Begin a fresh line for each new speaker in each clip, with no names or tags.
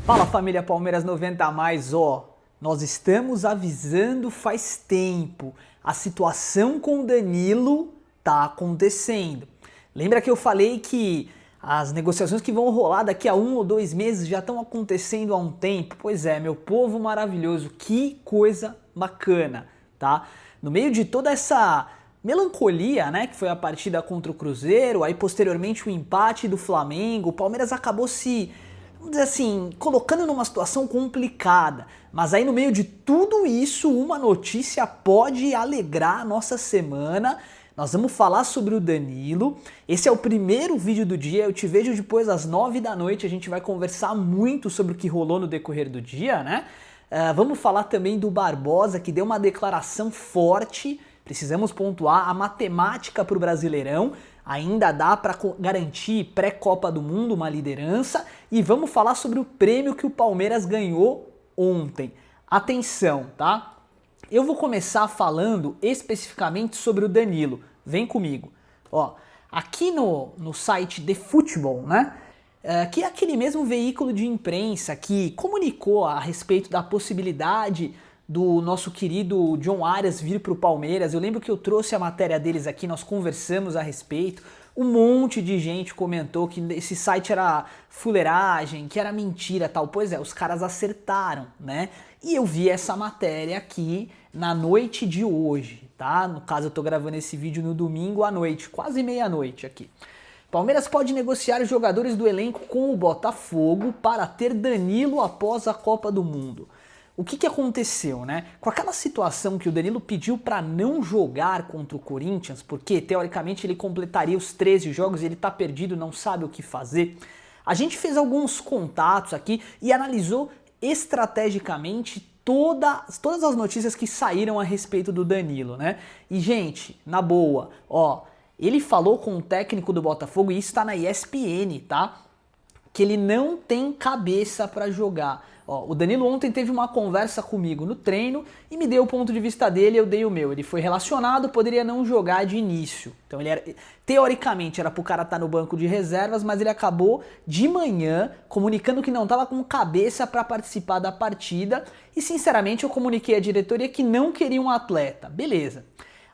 Fala família Palmeiras 90 a mais, nós estamos avisando faz tempo, a situação com o Danilo tá acontecendo. Lembra que eu falei que as negociações que vão rolar daqui a 1 ou 2 meses já estão acontecendo há um tempo? Pois é, meu povo maravilhoso, que coisa bacana, tá? No meio de toda essa melancolia, né, que foi a partida contra o Cruzeiro, aí posteriormente o empate do Flamengo, o Palmeiras acabou se, vamos dizer assim, colocando numa situação complicada. Mas aí no meio de tudo isso, uma notícia pode alegrar a nossa semana. Nós vamos falar sobre o Danilo. Esse é o primeiro vídeo do dia. Eu te vejo depois às 9 da noite. A gente vai conversar muito sobre o que rolou no decorrer do dia, né? Vamos falar também do Barbosa, que deu uma declaração forte. Precisamos pontuar a matemática para o Brasileirão. Ainda dá para garantir pré-Copa do Mundo uma liderança. E vamos falar sobre o prêmio que o Palmeiras ganhou ontem. Atenção, tá? Eu vou começar falando especificamente sobre o Danilo. Vem comigo. Aqui no site The Football, né? Que é aquele mesmo veículo de imprensa que comunicou a respeito da possibilidade do nosso querido John Arias vir para o Palmeiras. Eu lembro que eu trouxe a matéria deles aqui, nós conversamos a respeito. Um monte de gente comentou que esse site era fuleiragem, que era mentira, tal. Pois é, os caras acertaram, né? E eu vi essa matéria aqui na noite de hoje, tá? No caso, eu tô gravando esse vídeo no domingo à noite, quase meia-noite aqui. Palmeiras pode negociar os jogadores do elenco com o Botafogo para ter Danilo após a Copa do Mundo. O que aconteceu, né? Com aquela situação que o Danilo pediu para não jogar contra o Corinthians, porque teoricamente ele completaria os 13 jogos e ele tá perdido, não sabe o que fazer. A gente fez alguns contatos aqui e analisou estrategicamente todas as notícias que saíram a respeito do Danilo, né? E gente, na boa, ele falou com o técnico do Botafogo, e isso tá na ESPN, tá? Que ele não tem cabeça para jogar. O Danilo ontem teve uma conversa comigo no treino e me deu o ponto de vista dele, eu dei o meu. Ele foi relacionado, poderia não jogar de início. Então teoricamente era pro cara estar no banco de reservas, mas ele acabou de manhã comunicando que não estava com cabeça para participar da partida. E sinceramente eu comuniquei à diretoria que não queria um atleta. Beleza.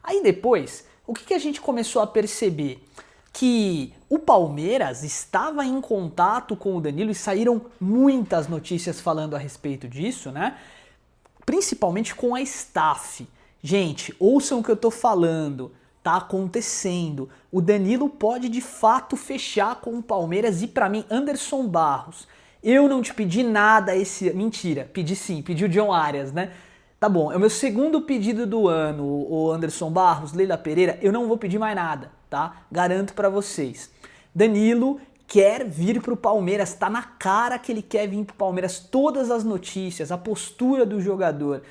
Aí depois, o que a gente começou a perceber? Que o Palmeiras estava em contato com o Danilo e saíram muitas notícias falando a respeito disso, né? Principalmente com a staff. Gente, ouçam o que eu tô falando, tá acontecendo. O Danilo pode de fato fechar com o Palmeiras e pra mim, Anderson Barros, eu não te pedi nada Mentira, pedi sim, pedi o John Arias, né? Tá bom, é o meu segundo pedido do ano, o Anderson Barros, Leila Pereira, eu não vou pedir mais nada, tá? Garanto pra vocês. Danilo quer vir pro Palmeiras, tá na cara que ele quer vir pro Palmeiras, todas as notícias, a postura do jogador,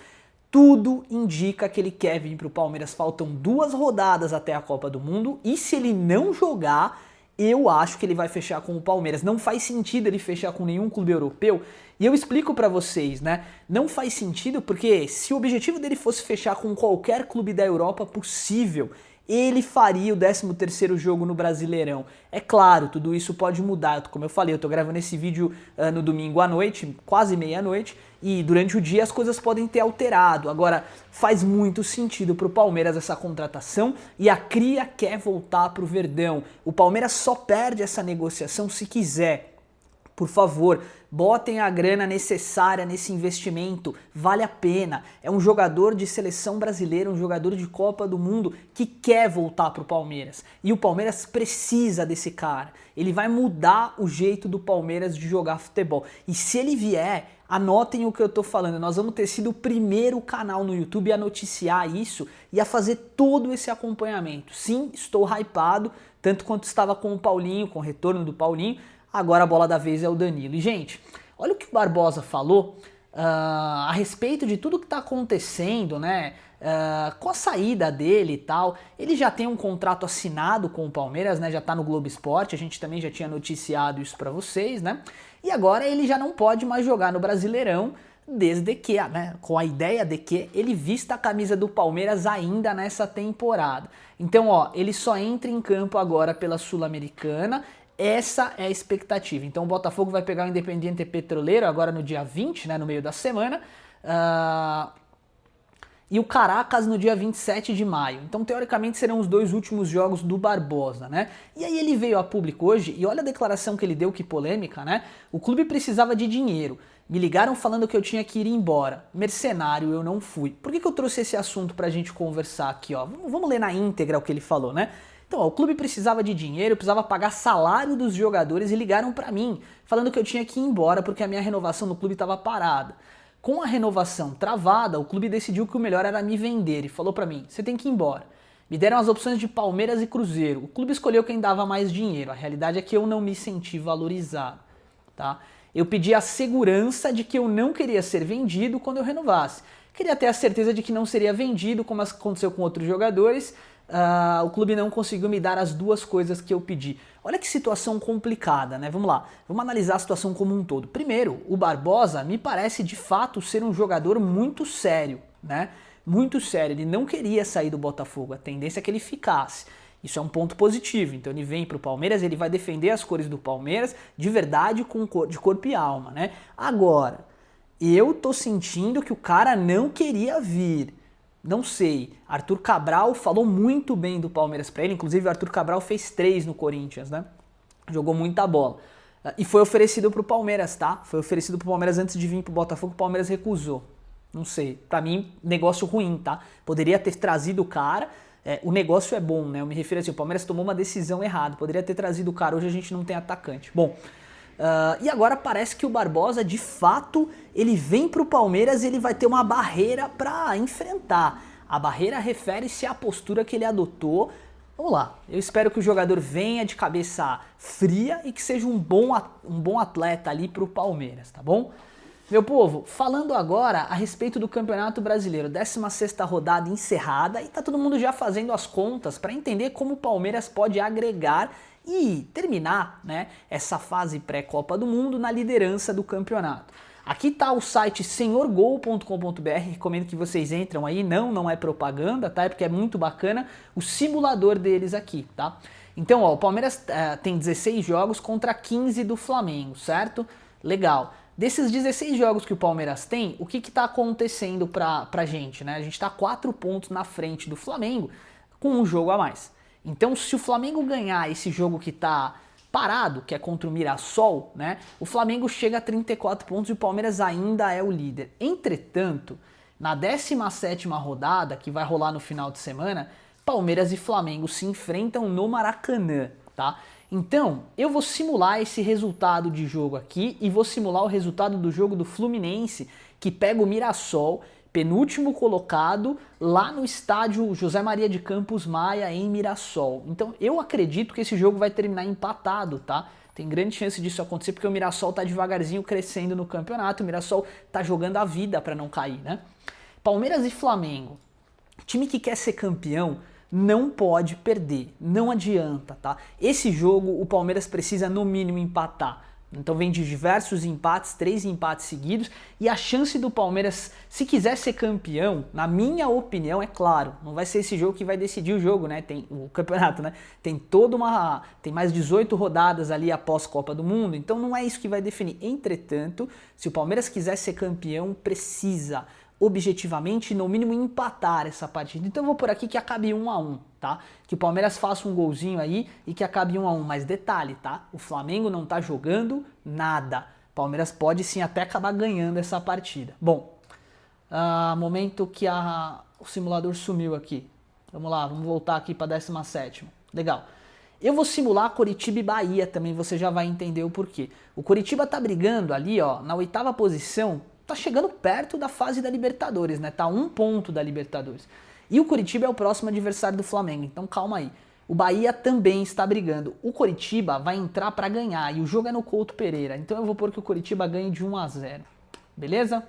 tudo indica que ele quer vir pro Palmeiras. Faltam 2 rodadas até a Copa do Mundo e se ele não jogar, eu acho que ele vai fechar com o Palmeiras. Não faz sentido ele fechar com nenhum clube europeu. E eu explico pra vocês, né? Não faz sentido porque se o objetivo dele fosse fechar com qualquer clube da Europa possível, ele faria o 13º jogo no Brasileirão. É claro, tudo isso pode mudar. Como eu falei, eu tô gravando esse vídeo no domingo à noite, quase meia-noite, e durante o dia as coisas podem ter alterado. Agora, faz muito sentido pro Palmeiras essa contratação e a cria quer voltar pro Verdão. O Palmeiras só perde essa negociação se quiser. Por favor, botem a grana necessária nesse investimento, vale a pena. É um jogador de seleção brasileira, um jogador de Copa do Mundo que quer voltar pro Palmeiras. E o Palmeiras precisa desse cara. Ele vai mudar o jeito do Palmeiras de jogar futebol. E se ele vier, anotem o que eu tô falando. Nós vamos ter sido o primeiro canal no YouTube a noticiar isso e a fazer todo esse acompanhamento. Sim, estou hypado, tanto quanto estava com o Paulinho, com o retorno do Paulinho. Agora a bola da vez é o Danilo. E, gente, olha o que o Barbosa falou a respeito de tudo que está acontecendo, né? Com a saída dele e tal. Ele já tem um contrato assinado com o Palmeiras, né? Já tá no Globo Esporte, a gente também já tinha noticiado isso para vocês, né? E agora ele já não pode mais jogar no Brasileirão, desde que, né, com a ideia de que ele vista a camisa do Palmeiras ainda nessa temporada. Então, ele só entra em campo agora pela Sul-Americana. Essa é a expectativa. Então o Botafogo vai pegar o Independiente Petroleiro agora no dia 20, né, no meio da semana, e o Caracas no dia 27 de maio. Então, teoricamente, serão os 2 últimos jogos do Barbosa, né? E aí ele veio a público hoje, e olha a declaração que ele deu, que polêmica, né? O clube precisava de dinheiro. Me ligaram falando que eu tinha que ir embora. Mercenário, eu não fui. Por que eu trouxe esse assunto pra gente conversar aqui, ó? Vamos ler na íntegra o que ele falou, né? Então, ó, o clube precisava de dinheiro, precisava pagar salário dos jogadores e ligaram pra mim, falando que eu tinha que ir embora porque a minha renovação no clube estava parada. Com a renovação travada, o clube decidiu que o melhor era me vender e falou pra mim, você tem que ir embora. Me deram as opções de Palmeiras e Cruzeiro. O clube escolheu quem dava mais dinheiro. A realidade é que eu não me senti valorizado, tá? Eu pedi a segurança de que eu não queria ser vendido quando eu renovasse. Queria ter a certeza de que não seria vendido, como aconteceu com outros jogadores. O clube não conseguiu me dar as 2 coisas que eu pedi. Olha que situação complicada, né? Vamos lá, vamos analisar a situação como um todo. Primeiro, o Barbosa me parece de fato ser um jogador muito sério, né? Muito sério, ele não queria sair do Botafogo, a tendência é que ele ficasse. Isso é um ponto positivo, então ele vem para o Palmeiras, ele vai defender as cores do Palmeiras de verdade, de corpo e alma, né? Agora, eu tô sentindo que o cara não queria vir. Não sei, Arthur Cabral falou muito bem do Palmeiras pra ele, inclusive o Arthur Cabral fez 3 no Corinthians, né? Jogou muita bola. E foi oferecido pro Palmeiras, tá? Foi oferecido pro Palmeiras antes de vir pro Botafogo, o Palmeiras recusou. Não sei, pra mim, negócio ruim, tá? Poderia ter trazido o cara, o negócio é bom, né? Eu me refiro assim, o Palmeiras tomou uma decisão errada, poderia ter trazido o cara, hoje a gente não tem atacante. Bom, e agora parece que o Barbosa, de fato, ele vem para o Palmeiras e ele vai ter uma barreira para enfrentar. A barreira refere-se à postura que ele adotou. Vamos lá, eu espero que o jogador venha de cabeça fria e que seja um bom atleta ali para o Palmeiras, tá bom? Meu povo, falando agora a respeito do Campeonato Brasileiro, 16ª rodada encerrada, e tá todo mundo já fazendo as contas para entender como o Palmeiras pode agregar e terminar, né, essa fase pré-Copa do Mundo na liderança do campeonato. Aqui tá o site senhorgol.com.br, recomendo que vocês entram aí, não é propaganda, tá? É porque é muito bacana o simulador deles aqui, tá? Então, ó, o Palmeiras tem 16 jogos contra 15 do Flamengo, certo? Legal. Desses 16 jogos que o Palmeiras tem, o que tá acontecendo pra gente, né? A gente tá 4 pontos na frente do Flamengo com um jogo a mais. Então, se o Flamengo ganhar esse jogo que tá parado, que é contra o Mirassol, né? O Flamengo chega a 34 pontos e o Palmeiras ainda é o líder. Entretanto, na 17ª rodada, que vai rolar no final de semana, Palmeiras e Flamengo se enfrentam no Maracanã, tá? Então, eu vou simular esse resultado de jogo aqui e vou simular o resultado do jogo do Fluminense, que pega o Mirassol, penúltimo colocado, lá no estádio José Maria de Campos Maia, em Mirassol. Então, eu acredito que esse jogo vai terminar empatado, tá? Tem grande chance disso acontecer, porque o Mirassol tá devagarzinho crescendo no campeonato, o Mirassol tá jogando a vida para não cair, né? Palmeiras e Flamengo. Time que quer ser campeão não pode perder, não adianta, tá? Esse jogo o Palmeiras precisa no mínimo empatar. Então vem de diversos empates, 3 empates seguidos, e a chance do Palmeiras, se quiser ser campeão, na minha opinião, é claro, não vai ser esse jogo que vai decidir o jogo, né? Tem o campeonato, né? Tem mais 18 rodadas ali após Copa do Mundo, então não é isso que vai definir. Entretanto, se o Palmeiras quiser ser campeão, precisa objetivamente, no mínimo, empatar essa partida. Então eu vou por aqui que acabe 1-1, tá? Que o Palmeiras faça um golzinho aí e que acabe 1-1. Mas detalhe, tá? O Flamengo não tá jogando nada. O Palmeiras pode sim até acabar ganhando essa partida. Bom, momento que o simulador sumiu aqui. Vamos lá, vamos voltar aqui para 17ª. Legal. Eu vou simular Coritiba e Bahia também, você já vai entender o porquê. O Coritiba tá brigando ali, ó, na 8ª posição, tá chegando perto da fase da Libertadores, né? Tá 1 ponto da Libertadores. E o Coritiba é o próximo adversário do Flamengo, então calma aí. O Bahia também está brigando. O Coritiba vai entrar para ganhar e o jogo é no Couto Pereira. Então eu vou pôr que o Coritiba ganhe de 1-0. Beleza?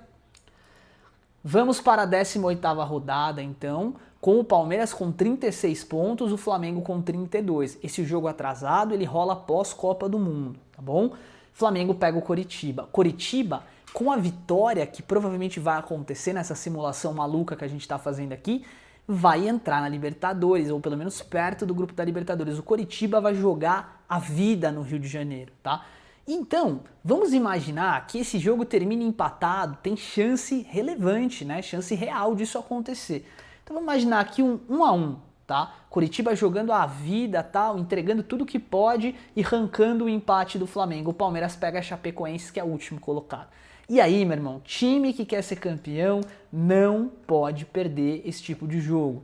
Vamos para a 18ª rodada, então, com o Palmeiras com 36 pontos, o Flamengo com 32. Esse jogo atrasado, ele rola após Copa do Mundo, tá bom? Flamengo pega o Coritiba. Coritiba, com a vitória que provavelmente vai acontecer nessa simulação maluca que a gente está fazendo aqui, vai entrar na Libertadores, ou pelo menos perto do grupo da Libertadores. O Coritiba vai jogar a vida no Rio de Janeiro, tá? Então, vamos imaginar que esse jogo termine empatado, tem chance relevante, né? Chance real disso acontecer. Então vamos imaginar aqui um 1-1, tá? Curitiba jogando a vida, tal, entregando tudo que pode e arrancando o empate do Flamengo. O Palmeiras pega a Chapecoense, que é o último colocado. E aí, meu irmão, time que quer ser campeão não pode perder esse tipo de jogo.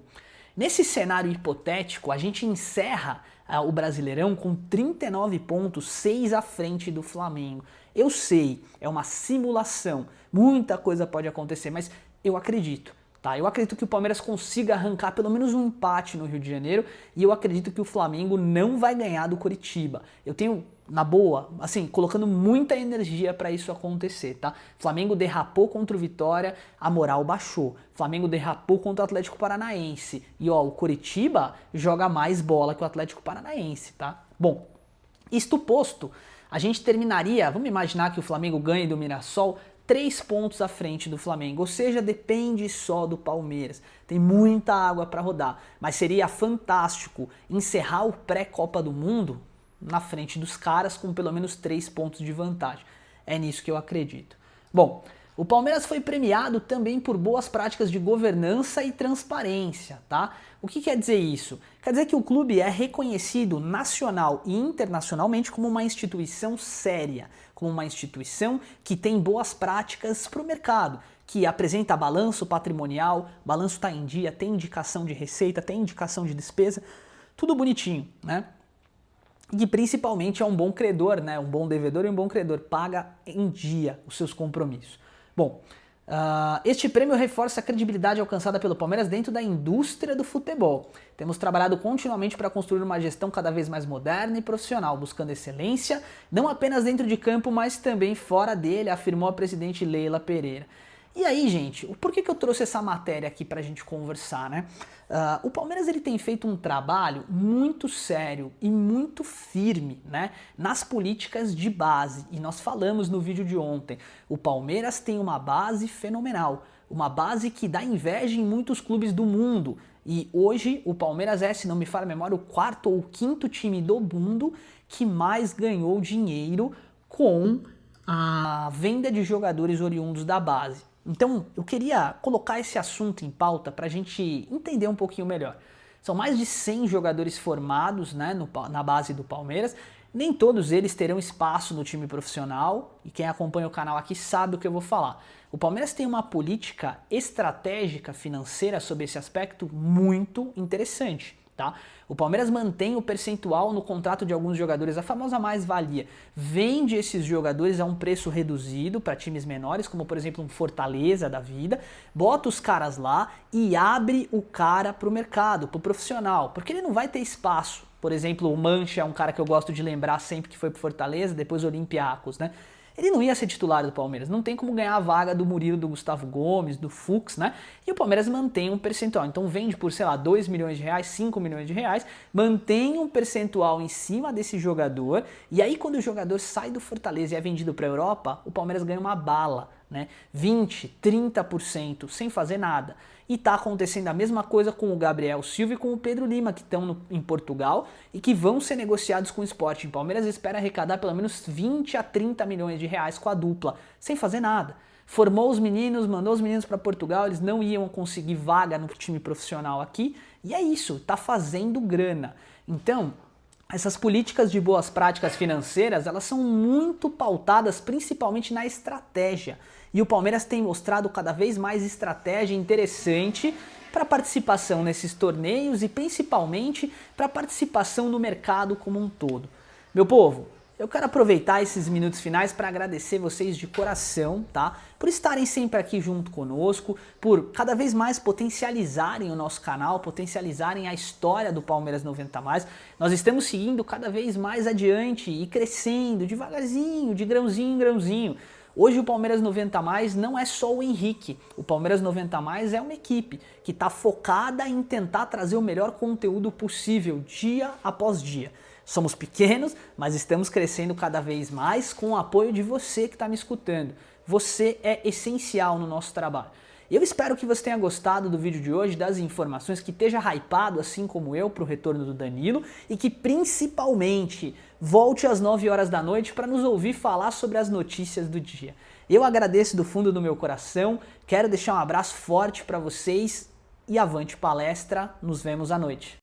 Nesse cenário hipotético, a gente encerra o Brasileirão com 39 pontos, 6 à frente do Flamengo. Eu sei, é uma simulação, muita coisa pode acontecer, mas eu acredito. Tá? Eu acredito que o Palmeiras consiga arrancar pelo menos um empate no Rio de Janeiro e eu acredito que o Flamengo não vai ganhar do Coritiba. Eu tenho, na boa, assim, colocando muita energia para isso acontecer, tá? Flamengo derrapou contra o Vitória, a moral baixou. Flamengo derrapou contra o Atlético Paranaense e ó, o Coritiba joga mais bola que o Atlético Paranaense, tá? Bom, isto posto, a gente terminaria, vamos imaginar que o Flamengo ganhe do Mirassol 3 pontos à frente do Flamengo, ou seja, depende só do Palmeiras. Tem muita água para rodar, mas seria fantástico encerrar o pré-Copa do Mundo na frente dos caras com pelo menos 3 pontos de vantagem. É nisso que eu acredito. Bom, o Palmeiras foi premiado também por boas práticas de governança e transparência, tá? O que quer dizer isso? Quer dizer que o clube é reconhecido nacional e internacionalmente como uma instituição séria, como uma instituição que tem boas práticas para o mercado, que apresenta balanço patrimonial, balanço está em dia, tem indicação de receita, tem indicação de despesa, tudo bonitinho, né? E principalmente é um bom credor, né? Um bom devedor e um bom credor, paga em dia os seus compromissos. Bom, este prêmio reforça a credibilidade alcançada pelo Palmeiras dentro da indústria do futebol. Temos trabalhado continuamente para construir uma gestão cada vez mais moderna e profissional, buscando excelência, não apenas dentro de campo, mas também fora dele, afirmou a presidente Leila Pereira. E aí, gente, por que eu trouxe essa matéria aqui pra gente conversar, né? O Palmeiras ele tem feito um trabalho muito sério e muito firme, né, nas políticas de base. E nós falamos no vídeo de ontem, o Palmeiras tem uma base fenomenal, uma base que dá inveja em muitos clubes do mundo. E hoje o Palmeiras é, se não me falha a memória, o 4º ou 5º time do mundo que mais ganhou dinheiro com a venda de jogadores oriundos da base. Então, eu queria colocar esse assunto em pauta para a gente entender um pouquinho melhor. São mais de 100 jogadores formados, né, na base do Palmeiras. Nem todos eles terão espaço no time profissional e quem acompanha o canal aqui sabe o que eu vou falar. O Palmeiras tem uma política estratégica financeira sobre esse aspecto muito interessante. Tá? O Palmeiras mantém o percentual no contrato de alguns jogadores, a famosa mais-valia. Vende esses jogadores a um preço reduzido para times menores, como por exemplo um Fortaleza da vida, bota os caras lá e abre o cara para o mercado, para o profissional, porque ele não vai ter espaço. Por exemplo, o Mancha é um cara que eu gosto de lembrar sempre que foi para Fortaleza, depois Olympiacos, né? Ele não ia ser titular do Palmeiras, não tem como ganhar a vaga do Murilo, do Gustavo Gomes, do Fux, né? E o Palmeiras mantém um percentual, então vende por, sei lá, 2 milhões de reais, 5 milhões de reais, mantém um percentual em cima desse jogador, e aí quando o jogador sai do Fortaleza e é vendido para a Europa, o Palmeiras ganha uma bala, né? 20%, 30%, sem fazer nada. E está acontecendo a mesma coisa com o Gabriel Silva e com o Pedro Lima, que estão em Portugal e que vão ser negociados com o Sporting. O Palmeiras espera arrecadar pelo menos 20 a 30 milhões de reais com a dupla, sem fazer nada. Formou os meninos, mandou os meninos para Portugal, eles não iam conseguir vaga no time profissional aqui, e é isso, tá fazendo grana. Então, essas políticas de boas práticas financeiras, elas são muito pautadas principalmente na estratégia. E o Palmeiras tem mostrado cada vez mais estratégia interessante para participação nesses torneios e principalmente para participação no mercado como um todo. Meu povo, eu quero aproveitar esses minutos finais para agradecer vocês de coração, tá? Por estarem sempre aqui junto conosco, por cada vez mais potencializarem o nosso canal, potencializarem a história do Palmeiras 90+. Nós estamos seguindo cada vez mais adiante e crescendo devagarzinho, de grãozinho em grãozinho. Hoje o Palmeiras 90+ não é só o Henrique, o Palmeiras 90+ é uma equipe que está focada em tentar trazer o melhor conteúdo possível, dia após dia. Somos pequenos, mas estamos crescendo cada vez mais com o apoio de você que está me escutando. Você é essencial no nosso trabalho. Eu espero que você tenha gostado do vídeo de hoje, das informações, que esteja hypado assim como eu para o retorno do Danilo e que principalmente volte às 9 horas da noite para nos ouvir falar sobre as notícias do dia. Eu agradeço do fundo do meu coração, quero deixar um abraço forte para vocês e avante palestra, nos vemos à noite.